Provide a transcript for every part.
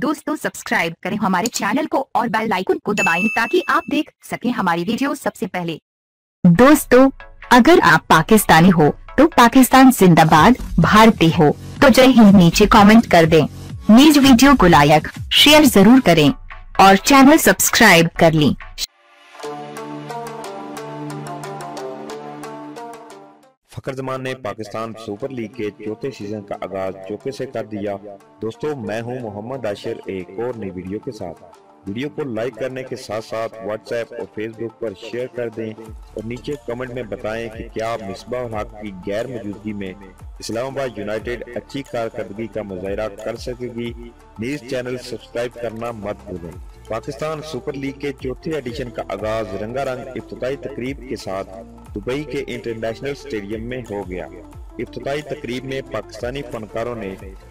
दोस्तों सब्सक्राइब करें हमारे चैनल को और बेल आइकन को दबाएं ताकि आप देख सकें हमारी वीडियो सबसे पहले। दोस्तों अगर आप पाकिस्तानी हो तो पाकिस्तान जिंदाबाद, भारतीय हो तो जय हिंद नीचे कमेंट कर दें। नीज वीडियो को लाइक शेयर जरूर करें और चैनल सब्सक्राइब कर लें। फखर जमान ने पाकिस्तान सुपर लीग के चौथे सीजन का आगाज चौके से कर दिया। दोस्तों मैं हूं मोहम्मद आशिर एक और नई वीडियो के साथ। वीडियो को लाइक करने के साथ साथ व्हाट्सएप और फेसबुक पर शेयर कर दें और नीचे कमेंट में बताएं कि क्या मिसबाह उल हक की गैर मौजूदगी में इस्लामाबाद यूनाइटेड अच्छी कारकर्दगी का मुजाहिरा कर सकेगी। न्यूज चैनल सब्सक्राइब करना मत भूलें। पाकिस्तान सुपर लीग के चौथे एडिशन का आगाज रंगारंग इफ्तिताई तकरीब के साथ दुबई के इंटरनेशनल स्टेडियम में हो गया। इफ्तिताई तकरीब में पाकिस्तानी फनकारों ने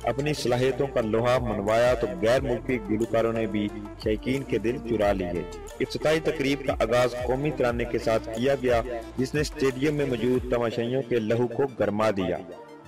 अपनी सलाहियतों का लोहा मनवाया तो गैर मुल्की गुलकारों ने भी शौकीन के दिल चुरा लिए। इफ्तिताई तकरीब का आगाज कौमी तराने के साथ किया गया जिसने स्टेडियम में मौजूद तमाशाइयों के लहू को गरमा दिया,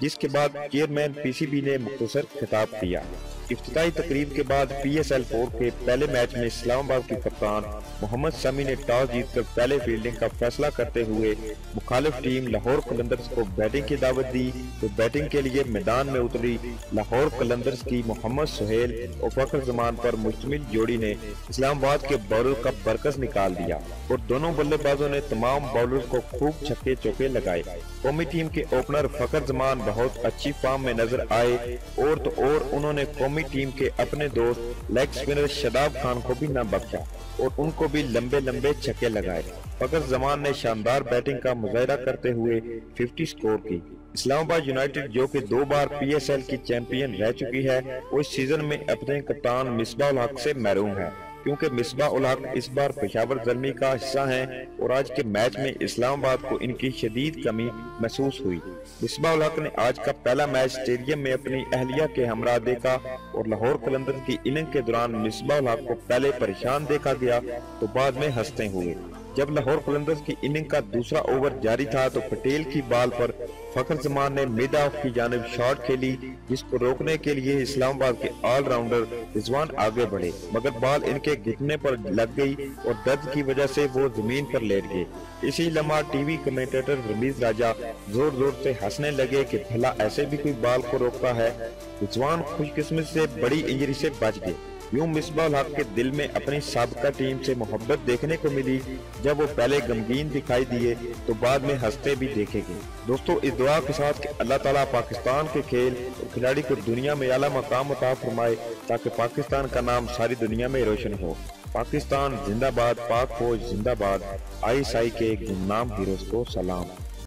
जिसके बाद चेयरमैन पीसीबी ने मुख्तसर खिताब किया। इफ्तिताई तकरीब के बाद PSL 4 के पहले मैच में इस्लामाबाद के कप्तान मोहम्मद शमी ने टॉस जीतकर पहले फील्डिंग का फैसला करते हुए मुखालिफ टीम लाहौर कलंदर्स को बैटिंग की दावत दी तो बैटिंग के लिए मैदान में उतरी लाहौर कलंदर्स की मोहम्मद सुहेल और फखर जमान पर मुश्तमिल जोड़ी ने इस्लामाबाद के बॉलर का बरकस निकाल दिया और दोनों बल्लेबाजों ने तमाम बॉलर को खूब छक्के चौके लगाए। कौमी टीम के ओपनर फखर जमान बहुत अच्छी फॉर्म में नजर आए और तो और उन्होंने कौमी टीम के अपने दोस्त लेग स्पिनर शदाब खान को भी न बख्शा और उनको भी लंबे लंबे छक्के लगाए। फखर जमान ने शानदार बैटिंग का मुजाहिरा करते हुए 50 स्कोर की। इस्लामाबाद यूनाइटेड जो कि 2 बार PSL की चैंपियन रह चुकी है वो इस सीजन में अपने कप्तान मिसबाह उल हक से महरूम है क्योंकि मिसबाह उल हक इस बार पेशावर ज़ल्मी का हिस्सा हैं और आज के मैच में इस्लामाबाद को इनकी शदीद कमी महसूस हुई। मिसबाह उल हक ने आज का पहला मैच स्टेडियम में अपनी अहलिया के हमरा देखा और लाहौर कलंदर्स की इनिंग के दौरान मिसबाह उल हक को पहले परेशान देखा गया तो बाद में हंसते हुए। जब लाहौर कलंदर्स की इनिंग का दूसरा ओवर जारी था तो पटेल की बाल पर फखर जमान ने मिड ऑफ की जानिब शॉट खेली जिसको रोकने के लिए इस्लामाबाद के ऑलराउंडर रिजवान आगे बढ़े मगर बाल इनके घुटने पर लग गई और दर्द की वजह से वो जमीन पर लेट गए। इसी लम्हा टीवी कमेंटेटर रमीज राजा जोर जोर से हंसने लगे कि भला ऐसे भी कोई बाल को रोकता है। रिजवान खुशकिस्मती से बड़ी इंजरी से बच गए। यूं मिसबाह उल हक के दिल में अपनी साबिका टीम से मोहब्बत देखने को मिली। जब वो पहले गमगीन दिखाई दिए तो बाद में हंसते भी देखे गए। दोस्तों इस दुआ के साथ कि अल्लाह ताला पाकिस्तान के खेल और खिलाड़ी को दुनिया में आला मकाम अता फरमाए ताकि पाकिस्तान का नाम सारी दुनिया में रोशन हो। पाकिस्तान जिंदाबाद, पाक फौज जिंदाबाद, ISI के गुमनाम हीरोज को सलाम।